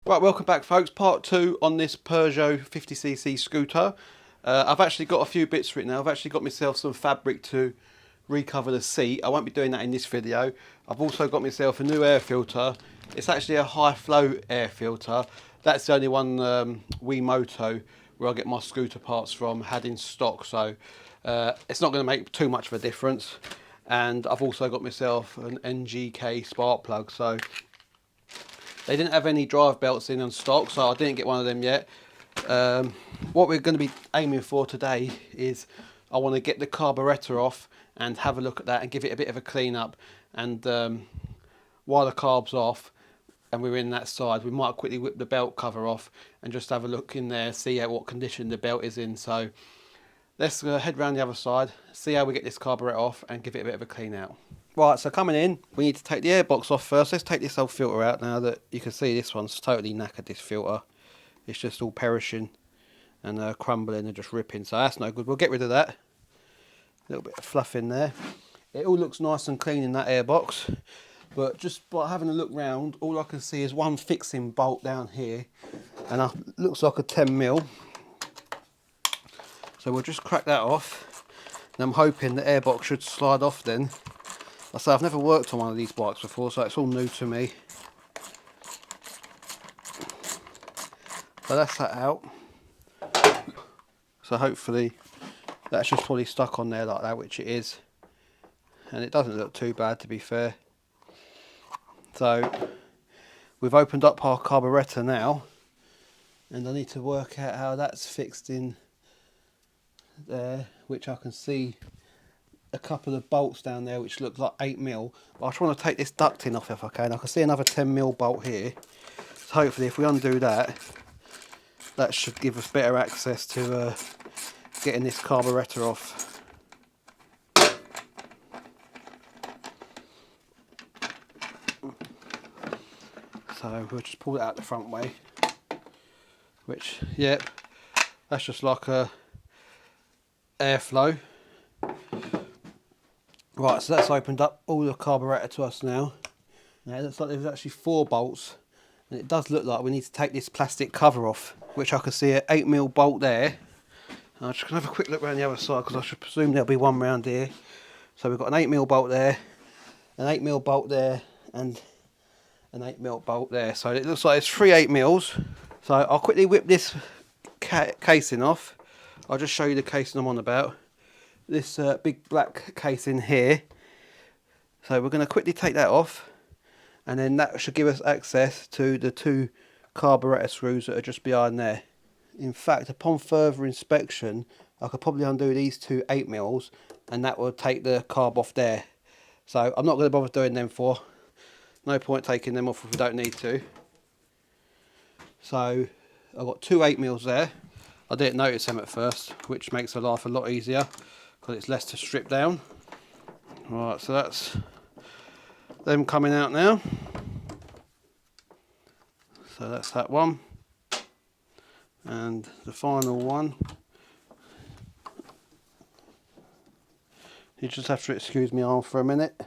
Right, welcome back folks, part 2 on this Peugeot 50cc scooter. I've actually got a few bits for it now. I've actually got myself some fabric to recover the seat. I won't be doing that in this video. I've also got myself a new air filter. It's actually a high flow air filter. That's the only one Moto, where I get my scooter parts from, had in stock, so it's not going to make too much of a difference. And I've also got myself an NGK spark plug, so they didn't have any drive belts in stock, so I didn't get one of them yet. What we're going to be aiming for today is I want to get the carburetor off and have a look at that and give it a bit of a clean up. And while the carb's off and we're in that side, we might quickly whip the belt cover off and just have a look in there, see what condition the belt is in. So let's head round the other side, see how we get this carburetor off and give it a bit of a clean out. Right, so coming in, we need to take the airbox off first. Let's take this old filter out now that you can see this one's totally knackered, this filter. It's just all perishing and crumbling and just ripping, so that's no good. We'll get rid of that. A little bit of fluff in there. It all looks nice and clean in that airbox, but just by having a look round, all I can see is one fixing bolt down here, and it looks like a 10mm. So we'll just crack that off, and I'm hoping the airbox should slide off then. I say I've never worked on one of these bikes before, so it's all new to me. So that's that out. So hopefully that's just fully stuck on there like that, which it is. And it doesn't look too bad, to be fair. So we've opened up our carburetor now, and I need to work out how that's fixed in there, which I can see a couple of bolts down there which look like 8mm, but I just want to take this ducting off if I can. I can see another 10mm bolt here, so hopefully if we undo that, that should give us better access to getting this carburetor off. So we'll just pull it out the front way, which, yep, that's just like a airflow. Right, so that's opened up all the carburetor to us now. Now it looks like there's actually 4 bolts, and it does look like we need to take this plastic cover off, which I can see an 8mm bolt there. And I'm just going to have a quick look around the other side, because I should presume there'll be one round here. So we've got an 8mm bolt there, an 8mm bolt there, and an 8mm bolt there. So it looks like it's 3 8mm. So I'll quickly whip this casing off. I'll just show you the casing I'm on about. This big black casing here. So we're going to quickly take that off, and then that should give us access to the 2 carburetor screws that are just behind there. In fact, upon further inspection, I could probably undo these 2 8mm, and that will take the carb off there. So I'm not going to bother doing them for. No point taking them off if we don't need to. So I've got 2 8mm there. I didn't notice them at first, which makes the life a lot easier, because it's less to strip down. Right, so that's them coming out now. So that's that one. And the final one. You just have to excuse me arm for a minute. A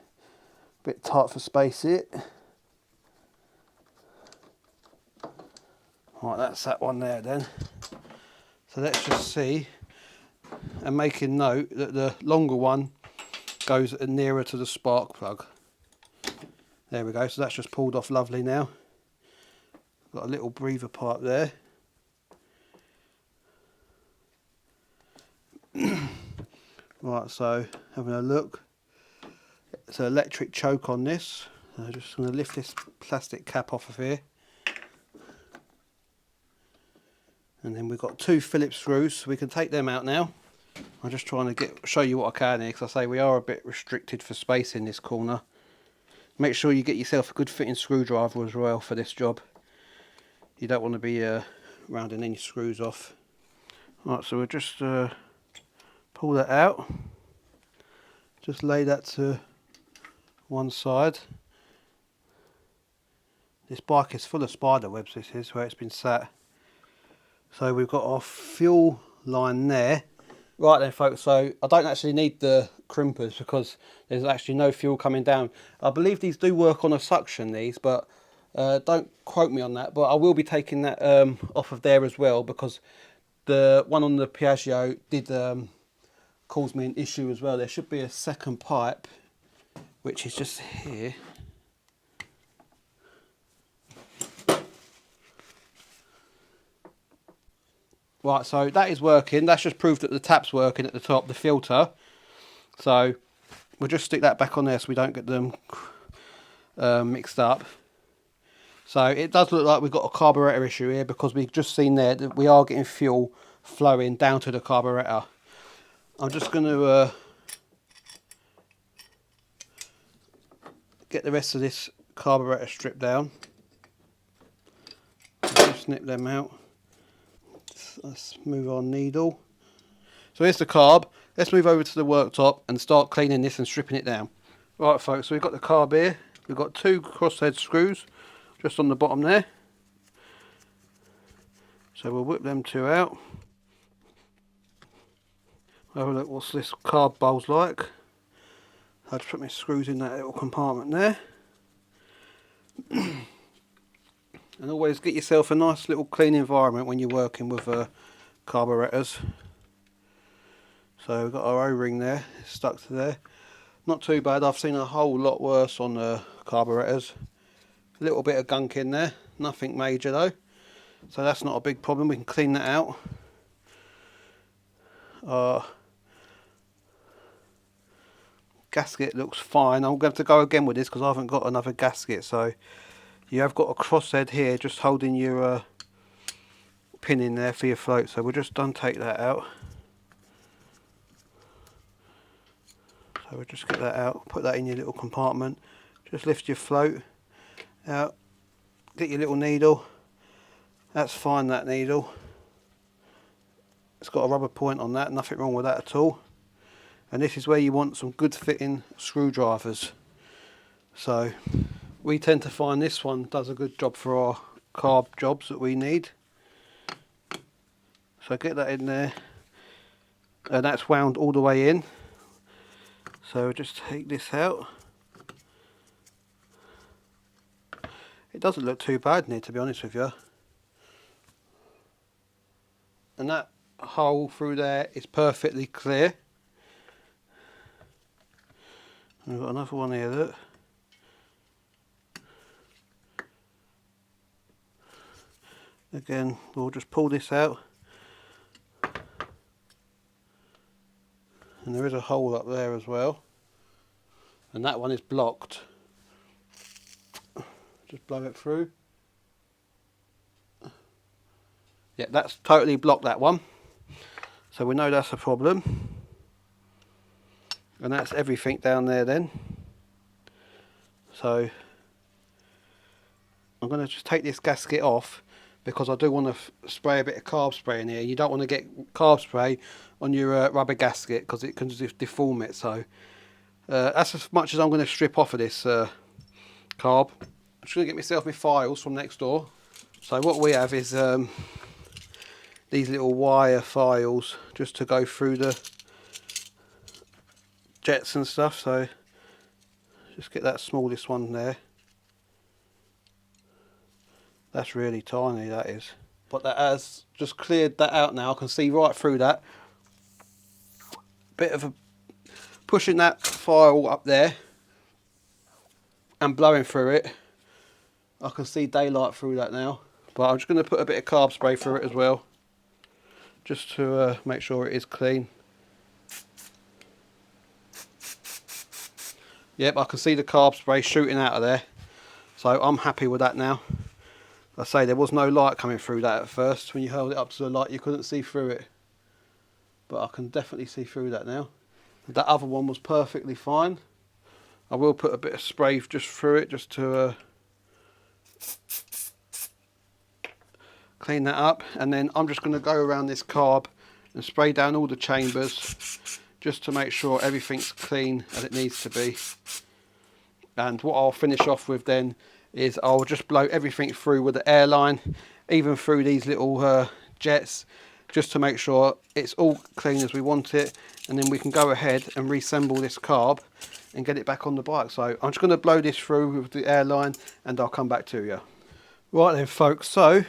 bit tight for space here. Right, that's that one there then. So let's just see, and making note that the longer one goes nearer to the spark plug. There we go, so that's just pulled off lovely now. Got a little breather pipe there. Right, so having a look, it's an electric choke on this. So I'm just going to lift this plastic cap off of here. And then we've got 2 Phillips screws, so we can take them out now. I'm just trying to show you what I can here, because I say we are a bit restricted for space in this corner. Make sure you get yourself a good fitting screwdriver as well for this job. You don't want to be rounding any screws off. Right, so we'll just pull that out. Just lay that to one side. This bike is full of spider webs, this is, where it's been sat. So we've got our fuel line there. Right then folks, so I don't actually need the crimpers because there's actually no fuel coming down. I believe these do work on a suction, these, but Don't quote me on that, but I will be taking that off of there as well, because the one on the Peugeot did cause me an issue as well. There should be a second pipe, which is just here. Right, so that is working. That's just proof that the tap's working at the top, the filter. So we'll just stick that back on there so we don't get them mixed up. So it does look like we've got a carburetor issue here, because we've just seen there that we are getting fuel flowing down to the carburetor. I'm just going to get the rest of this carburetor stripped down. Just snip them out. Let's move our needle. So here's the carb. Let's move over to the worktop and start cleaning this and stripping it down. Right folks, so we've got the carb here. We've got 2 crosshead screws just on the bottom there. So we'll whip them 2 out. Have a look what's this carb bowl's like. I'll just put my screws in that little compartment there. And always get yourself a nice little clean environment when you're working with carburetors. So we've got our O-ring there, it's stuck to there. Not too bad. I've seen a whole lot worse on carburetors. A little bit of gunk in there, nothing major though. So that's not a big problem, we can clean that out. Gasket looks fine. I'm going to go again with this because I haven't got another gasket. So you have got a crosshead here just holding your pin in there for your float. So we'll just untake that out. So we'll just get that out, put that in your little compartment. Just lift your float out, get your little needle. That's fine, that needle. It's got a rubber point on that, nothing wrong with that at all. And this is where you want some good fitting screwdrivers. So we tend to find this one does a good job for our carb jobs that we need. So get that in there, and that's wound all the way in. So just take this out. It doesn't look too bad in here, to be honest with you. And that hole through there is perfectly clear. We've got another one here, look. Again, we'll just pull this out. And there is a hole up there as well. And that one is blocked. Just blow it through. Yeah, that's totally blocked, that one. So we know that's a problem. And that's everything down there then. So I'm going to just take this gasket off, because I do want to spray a bit of carb spray in here. You don't want to get carb spray on your rubber gasket, because it can just deform it. So that's as much as I'm going to strip off of this carb. I'm just going to get myself my files from next door. So what we have is these little wire files just to go through the jets and stuff. So just get that smallest one there. That's really tiny, that is. But that has just cleared that out now. I can see right through that. Bit of a pushing that file up there and blowing through it. I can see daylight through that now. But I'm just going to put a bit of carb spray through it as well, just to make sure it is clean. Yep, I can see the carb spray shooting out of there. So I'm happy with that now. I say there was no light coming through that at first. When you held it up to the light, you couldn't see through it. But I can definitely see through that now. That other one was perfectly fine. I will put a bit of spray just through it, just to clean that up. And then I'm just going to go around this carb and spray down all the chambers, just to make sure everything's clean as it needs to be. And what I'll finish off with then is I'll just blow everything through with the airline, even through these little jets, just to make sure it's all clean as we want it. And then we can go ahead and reassemble this carb and get it back on the bike. So I'm just going to blow this through with the airline and I'll come back to you. Right then folks, so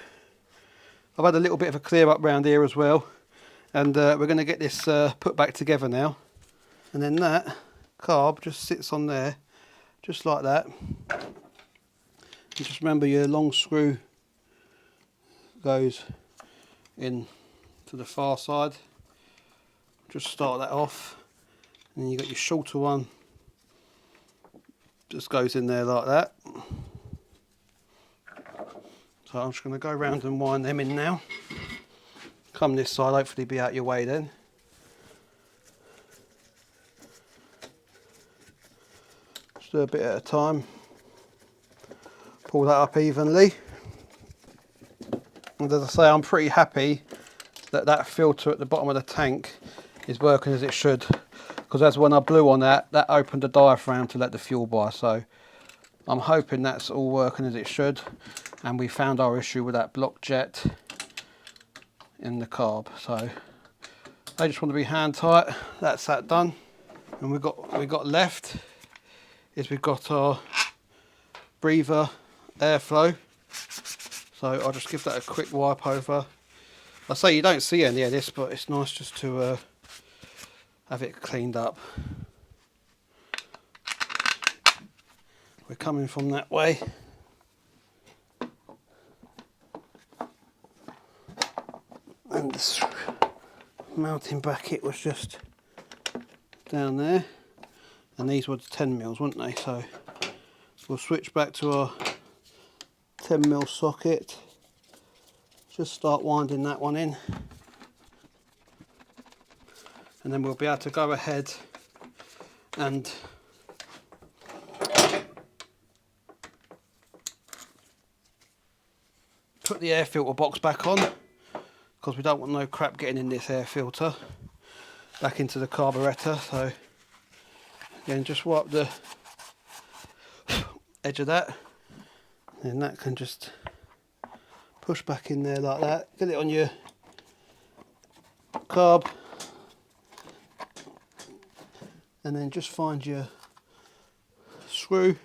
I've had a little bit of a clear up round here as well, and we're going to get this put back together now. And then that carb just sits on there just like that. And just remember your long screw goes in to the far side. Just start that off, and then you got your shorter one, just goes in there like that. So I'm just going to go around and wind them in now. Come this side, hopefully be out your way then. Just do a bit at a time. Pull that up evenly. And as I say, I'm pretty happy that that filter at the bottom of the tank is working as it should, because as when I blew on that opened the diaphragm to let the fuel by. So I'm hoping that's all working as it should, and we found our issue with that block jet in the carb. So they just want to be hand tight. That's that done. And we've got left is we've got our breather airflow. So I'll just give that a quick wipe over. I say you don't see any of this, but it's nice just to have it cleaned up. We're coming from that way. And the mounting bracket was just down there. And these were 10mm, weren't they? So we'll switch back to our 10mm socket. Just start winding that one in. And then we'll be able to go ahead and put the air filter box back on, because we don't want no crap getting in this air filter back into the carburetor. So again, just wipe the edge of that, and that can just push back in there like that. Get it on your carb, and then just find your screw,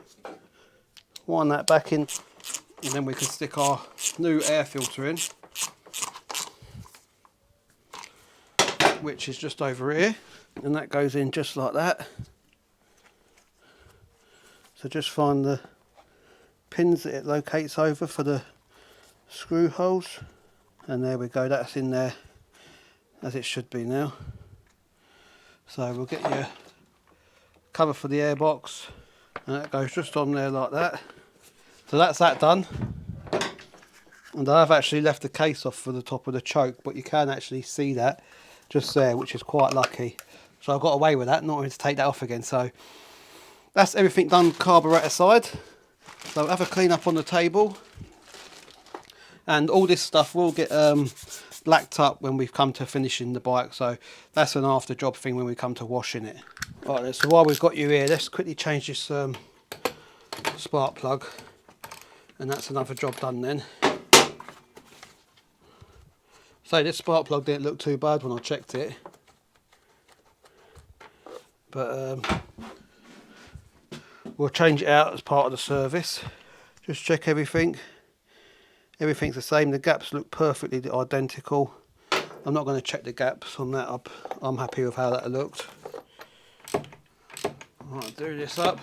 wind that back in, and then we can stick our new air filter in, which is just over here, and that goes in just like that. So just find the pins that it locates over for the screw holes, and there we go, that's in there as it should be now. So we'll get your cover for the airbox, and that goes just on there like that. So that's that done. And I've actually left the case off for the top of the choke, but you can actually see that just there, which is quite lucky. So I got away with that, not having to take that off again. So that's everything done carburetor side. So have a clean up on the table, and all this stuff will get blacked up when we've come to finishing the bike. So that's an after job thing when we come to washing it. Right then, so while we've got you here, let's quickly change this spark plug, and that's another job done then. So this spark plug didn't look too bad when I checked it, but we'll change it out as part of the service. Just check everything. Everything's the same. The gaps look perfectly identical. I'm not going to check the gaps on that. I'm happy with how that looked. Right, do this up.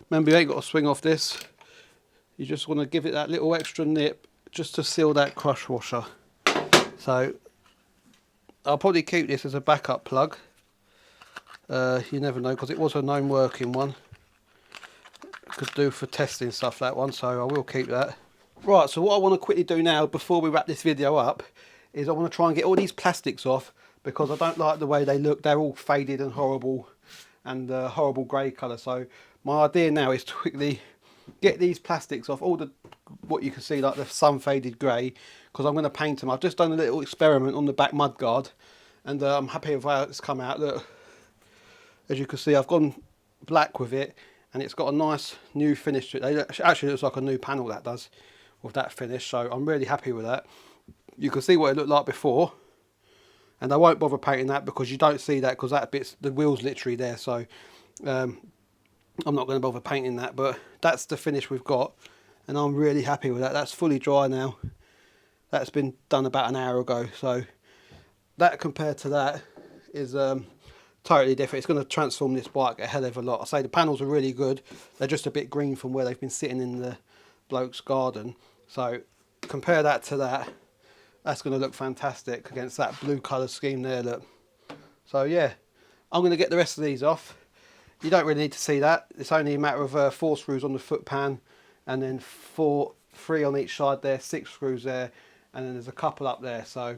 Remember, you ain't got to swing off this. You just want to give it that little extra nip just to seal that crush washer. So I'll probably keep this as a backup plug. You never know, because it was a known working one. Could do for testing stuff, that one, so I will keep that. Right, so what I want to quickly do now before we wrap this video up is I want to try and get all these plastics off, because I don't like the way they look. They're all faded and horrible, and horrible grey colour. So my idea now is to quickly get these plastics off, all the what you can see like the sun faded grey, because I'm going to paint them. I've just done a little experiment on the back mudguard, and I'm happy with how it's come out. Look, as you can see, I've gone black with it, and it's got a nice new finish to it. It actually looks like a new panel, that does, with that finish. So I'm really happy with that. You can see what it looked like before, and I won't bother painting that because you don't see that, because that bit's, the wheel's literally there. So I'm not going to bother painting that, but that's the finish we've got, and I'm really happy with that. That's fully dry now. That's been done about an hour ago, so that compared to that is totally different. It's going to transform this bike a hell of a lot. I say the panels are really good. They're just a bit green from where they've been sitting in the bloke's garden. So compare that to that. That's going to look fantastic against that blue colour scheme there, look. So yeah, I'm going to get the rest of these off. You don't really need to see that. It's only a matter of 4 screws on the foot pan, and then 3 on each side there, 6 screws there, and then there's a couple up there. So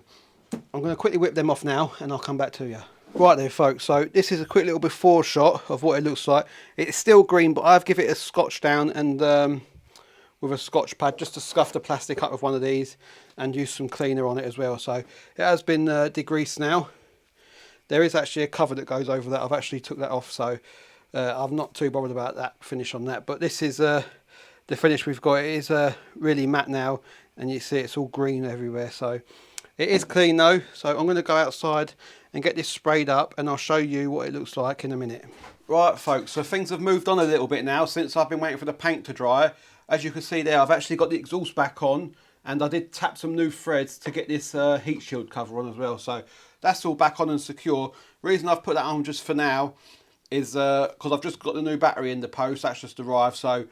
I'm going to quickly whip them off now, and I'll come back to you. Right there, folks, so this is a quick little before shot of what it looks like. It's still green, but I've given it a scotch down and with a scotch pad just to scuff the plastic up with one of these and use some cleaner on it as well. So it has been degreased now. There is actually a cover that goes over that. I've actually took that off, so I'm not too bothered about that finish on that. But this is the finish we've got. It is really matte now, and you see it's all green everywhere. So it is clean though. So I'm going to go outside and get this sprayed up, and I'll show you what it looks like in a minute. Right, folks, so things have moved on a little bit now since I've been waiting for the paint to dry. As you can see there, I've actually got the exhaust back on, and I did tap some new threads to get this heat shield cover on as well. So that's all back on and secure. The reason I've put that on just for now is because I've just got the new battery in the post. That's just arrived. So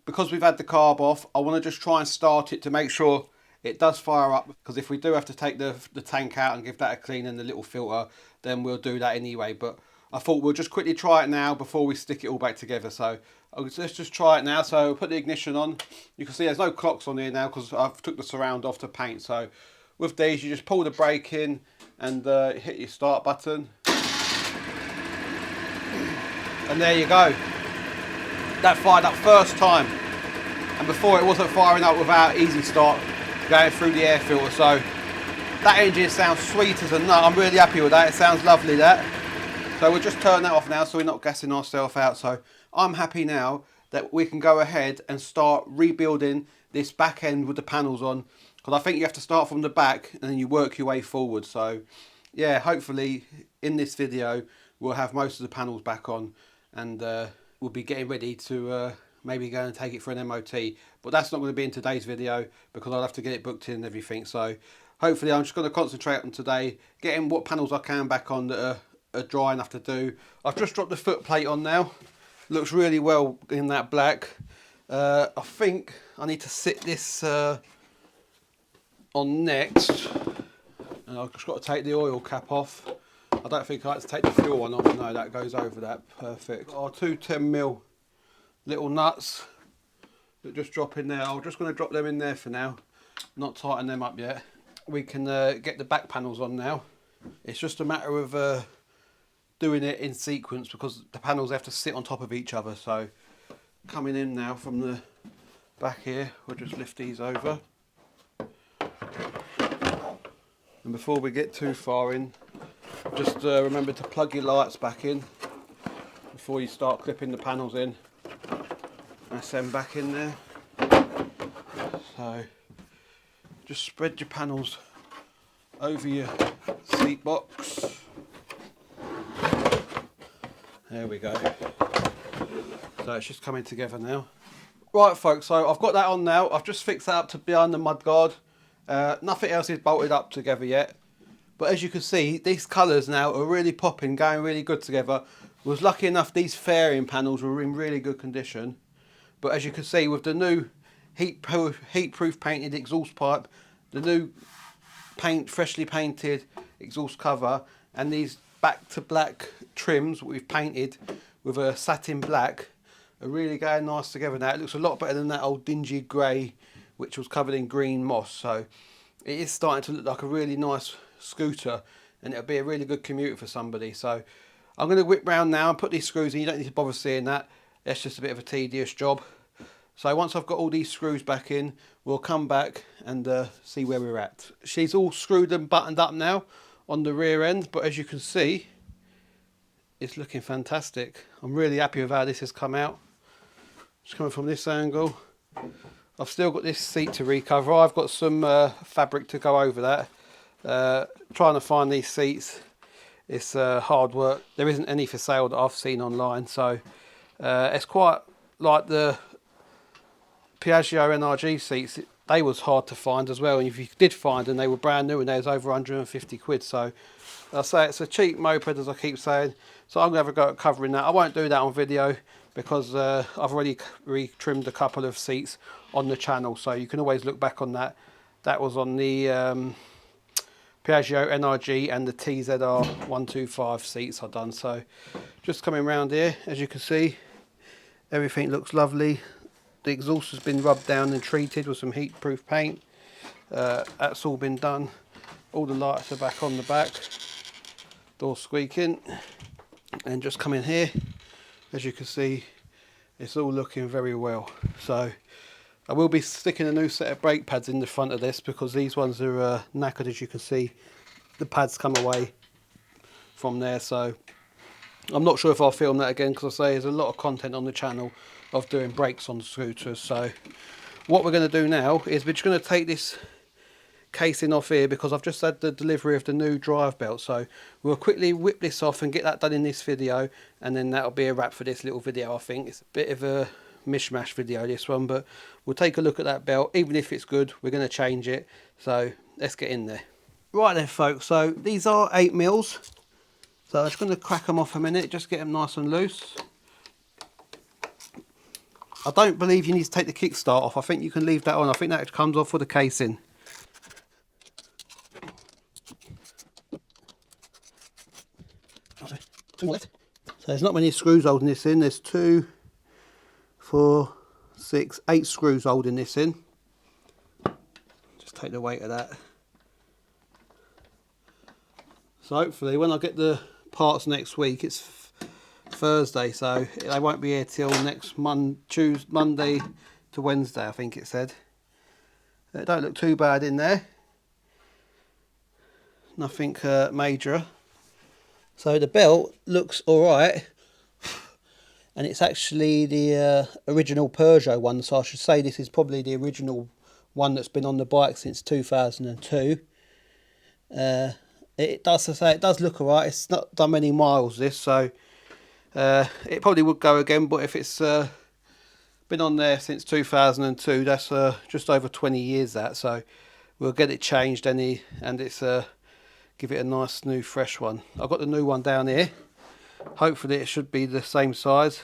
because we've had the carb off, I want to just try and start it to make sure it does fire up, because if we do have to take the tank out and give that a clean and the little filter, then we'll do that anyway. But I thought we'll just quickly try it now before we stick it all back together. So let's just try it now. So I'll put the ignition on. You can see there's no clocks on here now because I've took the surround off to paint. So with these, you just pull the brake in and hit your start button. And there you go. That fired up first time. And before it wasn't firing up without easy start going through the air filter. So that engine sounds sweet as a nut. I'm really happy with that. It sounds lovely, that. So we'll just turn that off now so we're not gassing ourselves out. So I'm happy now that we can go ahead and start rebuilding this back end with the panels on, because I think you have to start from the back and then you work your way forward. So yeah, hopefully in this video we'll have most of the panels back on, and we'll be getting ready to maybe go and take it for an MOT. But that's not going to be in today's video because I'll have to get it booked in and everything. So hopefully I'm just going to concentrate on today, getting what panels I can back on that are dry enough to do. I've just dropped the foot plate on now. Looks really well in that black. I think I need to sit this on next, and I've just got to take the oil cap off. I don't think I have to take the fuel one off. No, that goes over that. Perfect. Our 2 10mm little nuts that just drop in there. I'm just going to drop them in there for now, not tighten them up yet. We can get the back panels on now. It's just a matter of doing it in sequence because the panels have to sit on top of each other. So coming in now from the back here, we'll just lift these over. And before we get too far in, just remember to plug your lights back in before you start clipping the panels in. That's them back in there. So just spread your panels over your seat box. There we go. So it's just coming together now. Right, folks, so I've got that on now. I've just fixed that up to behind the mudguard. Nothing else is bolted up together yet. But as you can see, these colours now are really popping, going really good together. Was lucky enough these fairing panels were in really good condition. But as you can see, with the new heat-proof painted exhaust pipe, the new freshly painted exhaust cover, and these back to black trims we've painted with a satin black, are really going nice together now. It looks a lot better than that old dingy grey which was covered in green moss. So it is starting to look like a really nice scooter, and it'll be a really good commuter for somebody. So I'm going to whip round now and put these screws in. You don't need to bother seeing that. That's just a bit of a tedious job. So once I've got all these screws back in, we'll come back and see where we're at. She's all screwed and buttoned up now on the rear end, but as you can see, it's looking fantastic. I'm really happy with how this has come out. Just coming from this angle. I've still got this seat to recover. I've got some fabric to go over that. Trying to find these seats it's hard work. There isn't any for sale that I've seen online, so it's quite like the Peugeot NRG seats. They was hard to find as well, and if you did find them, they were brand new and they was over 150 quid. So I say it's a cheap moped, as I keep saying. So I'm gonna have a go at covering that. I won't do that on video because I've already re-trimmed a couple of seats on the channel, so you can always look back on that. That was on the Peugeot NRG and the TZR 125 seats I've done. So just coming round here, as you can see, everything looks lovely. The exhaust has been rubbed down and treated with some heat proof paint. That's all been done. All the lights are back on the back, door squeaking, and just come in here, as you can see, it's all looking very well. So I will be sticking a new set of brake pads in the front of this because these ones are knackered. As you can see, the pads come away from there, so I'm not sure if I'll film that again because I say there's a lot of content on the channel of doing brakes on scooters. So what we're going to do now is we're just going to take this casing off here because I've just had the delivery of the new drive belt, so we'll quickly whip this off and get that done in this video, and then that'll be a wrap for this little video. I think it's a bit of a mishmash video, this one, but we'll take a look at that belt. Even if it's good, we're going to change it, so let's get in there. Right then folks, so these are 8mm, so I'm just going to crack them off a minute, just get them nice and loose. I don't believe you need to take the kickstart off. I think you can leave that on. I think that comes off with the casing. So there's not many screws holding this in. There's 2, 4, 6, 8 screws holding this in. Just take the weight of that. So hopefully when I get the parts next week, it's Thursday, so they won't be here till next Monday to Wednesday, I think it said. It don't look too bad in there. Nothing major. So the belt looks alright, and it's actually the original Peugeot one, so I should say this is probably the original one that's been on the bike since 2002. It does look alright. It's not done many miles this, so it probably would go again, but if it's been on there since 2002, that's just over 20 years that, so we'll get it changed and it's give it a nice new fresh one. I've got the new one down here. Hopefully it should be the same size.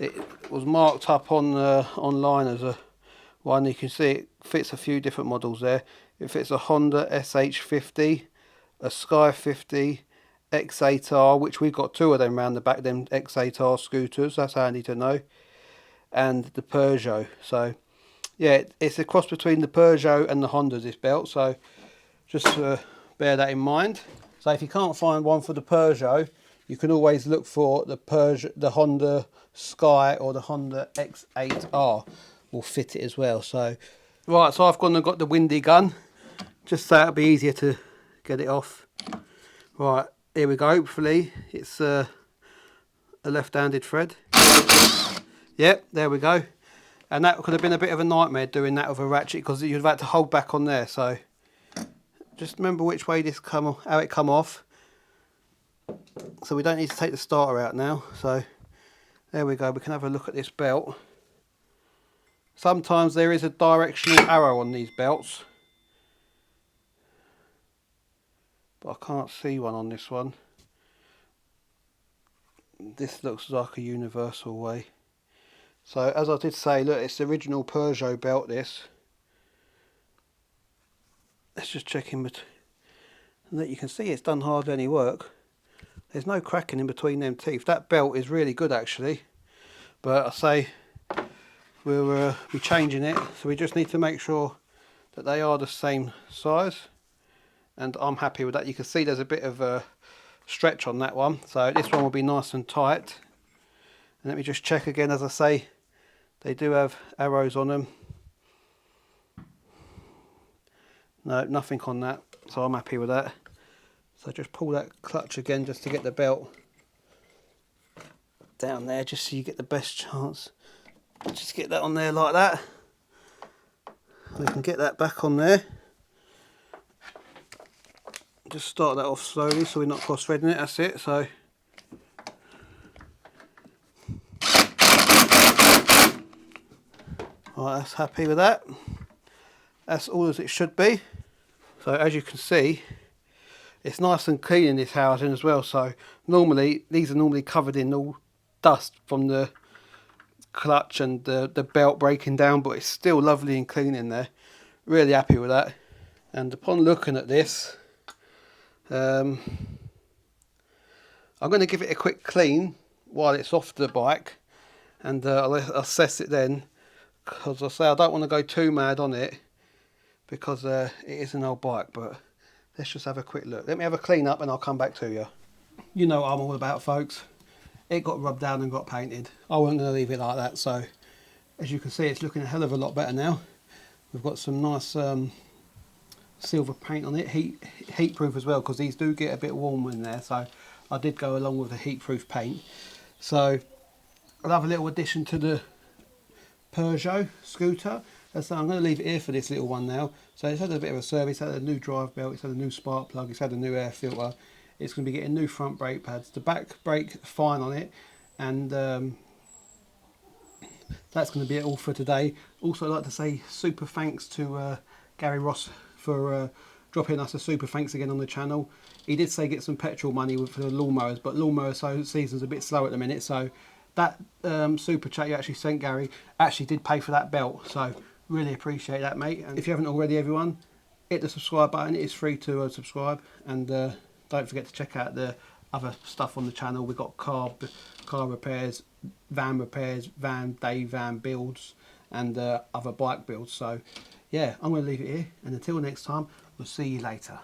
It was marked up on online as a one. You can see it fits a few different models there. It fits a Honda SH50, a Sky 50, X8R, which we've got 2 of them around the back, them X8R scooters. That's handy to know. And the Peugeot. So yeah, it's a cross between the Peugeot and the Honda, this belt. So just bear that in mind. So if you can't find one for the Peugeot, you can always look for the Honda Sky or the Honda X8R will fit it as well. So right, so I've gone and got the windy gun just so it'll be easier to get it off. Right, here we go. Hopefully it's a left-handed thread. Yep, there we go. And that could have been a bit of a nightmare doing that with a ratchet because you'd have had to hold back on there. So just remember which way how it come off. So we don't need to take the starter out now. So there we go. We can have a look at this belt. Sometimes there is a directional arrow on these belts, but I can't see one on this one. This looks like a universal way. So as I did say, look, it's the original Peugeot belt, this. Let's just check in between. And you can see it's done hardly any work. There's no cracking in between them teeth. That belt is really good actually. But I say we'll be changing it. So we just need to make sure that they are the same size. And I'm happy with that. You can see there's a bit of a stretch on that one. So this one will be nice and tight. And let me just check again, as I say, they do have arrows on them. No, nothing on that, so I'm happy with that. So just pull that clutch again just to get the belt down there, just so you get the best chance. Just get that on there like that. We can get that back on there. just start that off slowly so we're not cross-threading it. That's it. So alright, that's happy with that. That's all as it should be. So as you can see, it's nice and clean in this housing as well. So normally these are normally covered in all dust from the clutch and the belt breaking down, but it's still lovely and clean in there. Really happy with that. And upon looking at this, I'm going to give it a quick clean while it's off the bike, and I'll assess it then, because I say I don't want to go too mad on it because it is an old bike. But let's just have a quick look. Let me have a clean up and I'll come back to you. You know what I'm all about, folks. It got rubbed down and got painted. I wasn't going to leave it like that. So as you can see, it's looking a hell of a lot better now. We've got some nice silver paint on it, heat proof as well, because these do get a bit warm in there. So I did go along with the heat proof paint. So I'll have a little addition to the Peugeot scooter. So I'm going to leave it here for this little one now. So it's had a bit of a service, it's had a new drive belt, it's had a new spark plug, it's had a new air filter. It's going to be getting new front brake pads. The back brake fine on it, and that's going to be it all for today. Also, I'd like to say super thanks to Gary Ross for dropping us a super thanks again on the channel. He did say get some petrol money for the lawnmowers, but lawnmower season's a bit slow at the minute. So that super chat you actually sent, Gary, actually did pay for that belt. So really appreciate that, mate. And if you haven't already, everyone, hit the subscribe button. It is free to subscribe, and don't forget to check out the other stuff on the channel. We've got car repairs, van day van builds, and other bike builds. So yeah, I'm going to leave it here, and until next time, we'll see you later.